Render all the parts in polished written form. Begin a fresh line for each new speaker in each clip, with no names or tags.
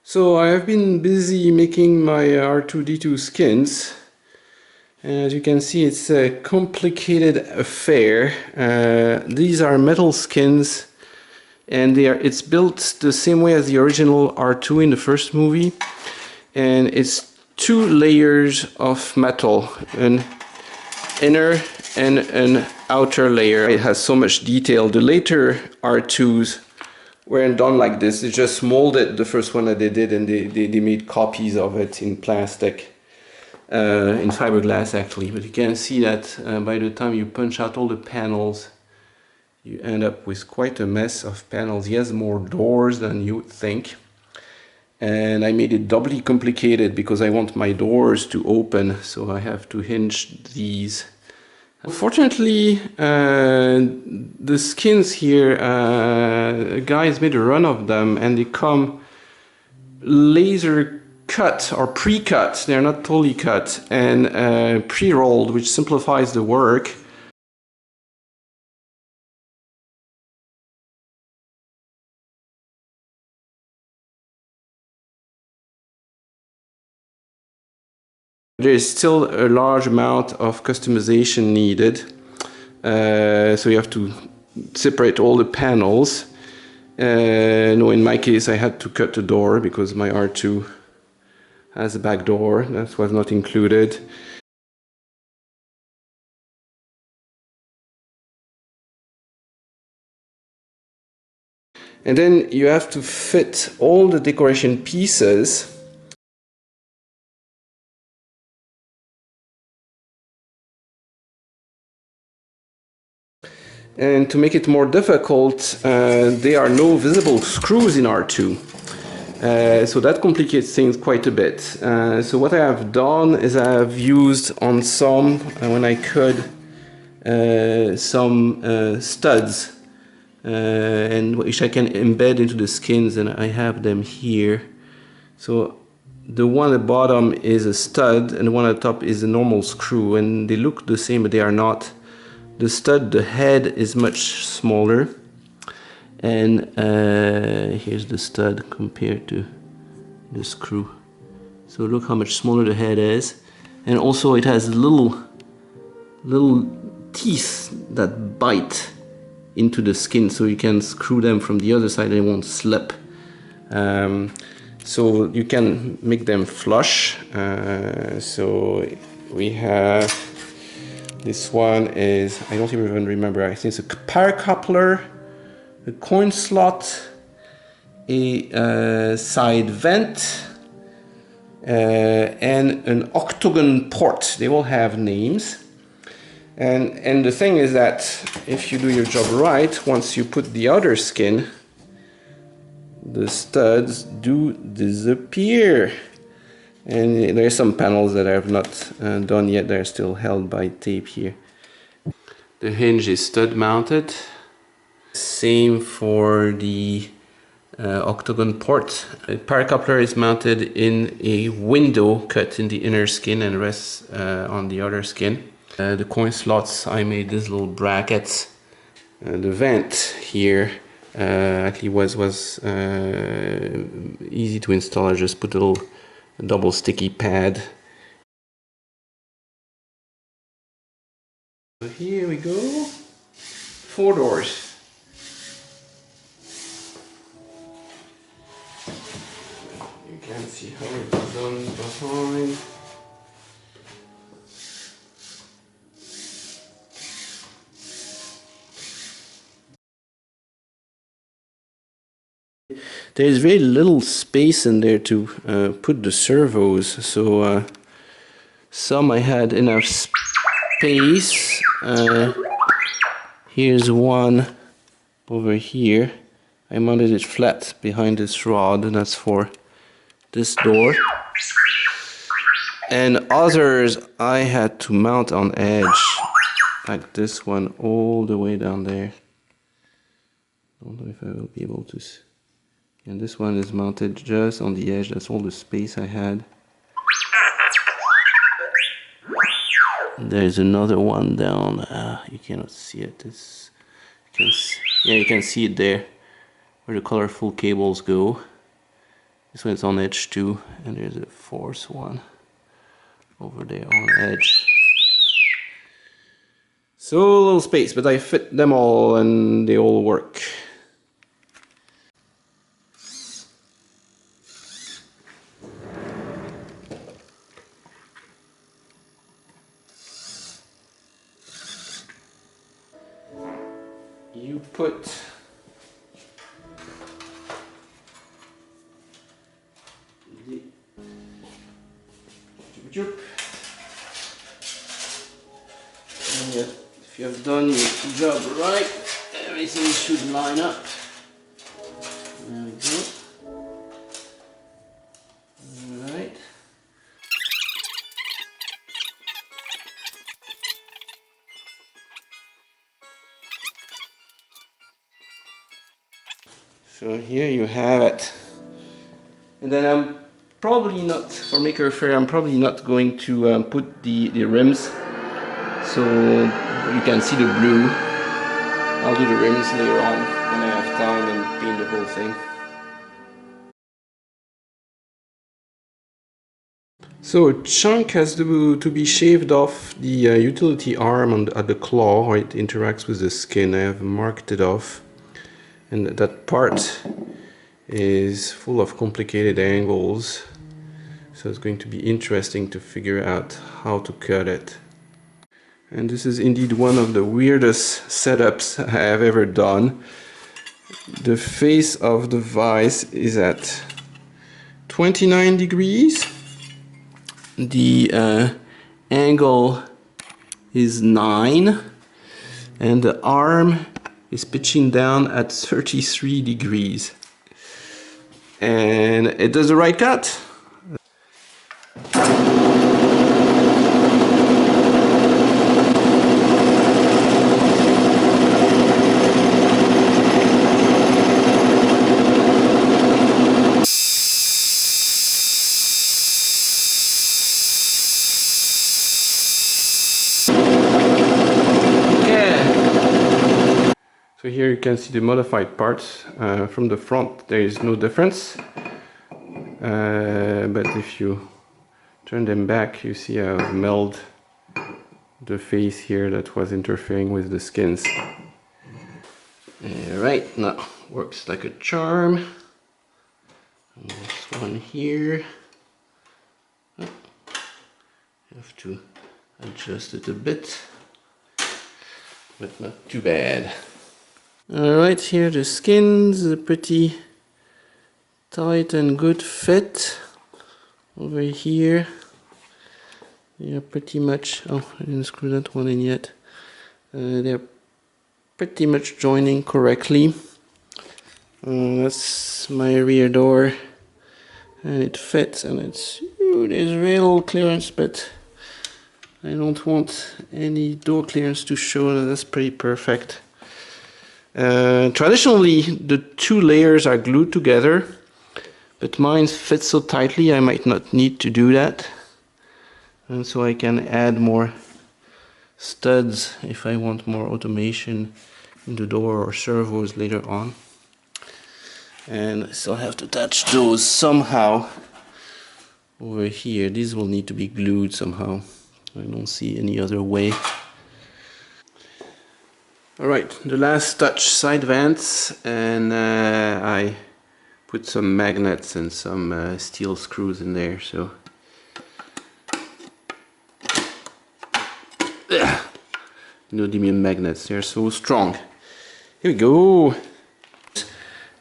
So I have been busy making my R2-D2 skins, and as you can see it's a complicated affair. These are metal skins, and it's built the same way as the original R2 in the first movie, and it's two layers of metal, an inner and an outer layer. It has so much detail. The later R2s weren't done like this. They just molded the first one that they did, and they made copies of it in plastic, in fiberglass actually. But you can see that by the time you punch out all the panels, you end up with quite a mess of panels. He has more doors than you would think. And I made it doubly complicated because I want my doors to open, so I have to hinge these. Fortunately, the skins here, guys made a run of them, and they come laser cut or pre-cut. They're not totally cut, and pre-rolled, which simplifies the work. There is still a large amount of customization needed, so you have to separate all the panels. No, in my case I had to cut the door because my R2 has a back door. That was not included. And then you have to fit all the decoration pieces. And to make it more difficult, there are no visible screws in R2. So that complicates things quite a bit. So what I have done is I have used on some, when I could, some studs, and which I can embed into the skins, and I have them here. So the one at the bottom is a stud, and the one at the top is a normal screw, and they look the same, but they are not. The stud, the head is much smaller, and here's the stud compared to the screw. So look how much smaller the head is, and also it has little teeth that bite into the skin, so you can screw them from the other side and it won't slip. So you can make them flush. So we have, this one is, I don't even remember, I think it's a power coupler, a coin slot, a side vent, and an octagon port. They all have names. And the thing is that if you do your job right, once you put the outer skin, the studs do disappear. And there are some panels that I have not done yet. They're still held by tape here. The hinge is stud mounted. Same for the octagon port. The power coupler is mounted in a window cut in the inner skin and rests on the outer skin. The coin slots, I made these little brackets. The vent here actually was easy to install. I just put a little double sticky pad. So here we go, 4 doors. You can see how it's done behind. There's very little space in there to put the servos, so some I had enough space. Here's one over here. I mounted it flat behind this rod, and that's for this door. And others I had to mount on edge, like this one all the way down there. I don't know if I will be able to. And this one is mounted just on the edge. That's all the space I had. There's another one down. You cannot see it. Yeah, you can see it there, where the colorful cables go. This one's on edge 2, and there's a fourth one over there on edge. So a little space, but I fit them all and they all work. You put the and if you have done your job right, everything should line up. There we go. Alright. So here you have it. And then I'm probably not, for Maker Faire, I'm probably not going to put the rims. So you can see the blue. I'll do the rims later on when I have time and paint the whole thing. So a chunk has to be shaved off the utility arm at the claw, or it interacts with the skin. I have marked it off, and that part is full of complicated angles, so it's going to be interesting to figure out how to cut it. And this is indeed one of the weirdest setups I have ever done. The face of the vise is at 29 degrees. The angle is 9. And the arm is pitching down at 33 degrees. And it does the right cut. So here you can see the modified parts. From the front there is no difference, but if you turn them back you see I've milled the face here that was interfering with the skins. Alright, now works like a charm. And this one here, oh, have to adjust it a bit, but not too bad. Alright, here the skins, a pretty tight and good fit. Over here, they are pretty much, oh, I didn't screw that one in yet. They're pretty much joining correctly. That's my rear door, and it fits, and it's, there's very little clearance, but I don't want any door clearance to show. That's pretty perfect. Traditionally the two layers are glued together, but mine fits so tightly I might not need to do that, and so I can add more studs if I want more automation in the door or servos later on. And I still have to attach those somehow over here. These will need to be glued somehow. I don't see any other way. Alright, the last touch, side vents, and I put some magnets and some steel screws in there, so neodymium magnets, they're so strong. Here we go.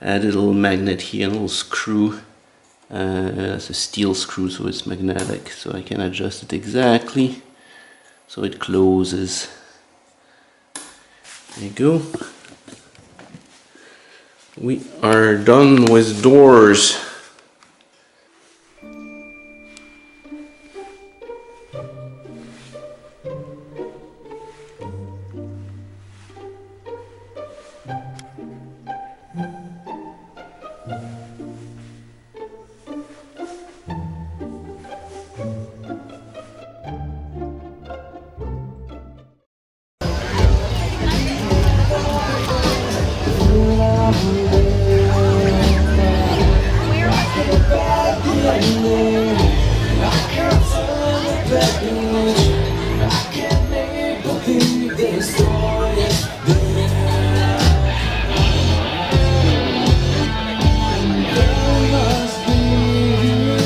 Add a little magnet here, a little screw. It's a steel screw, so it's magnetic, so I can adjust it exactly so it closes. There you go. We are done with doors.
Thank you.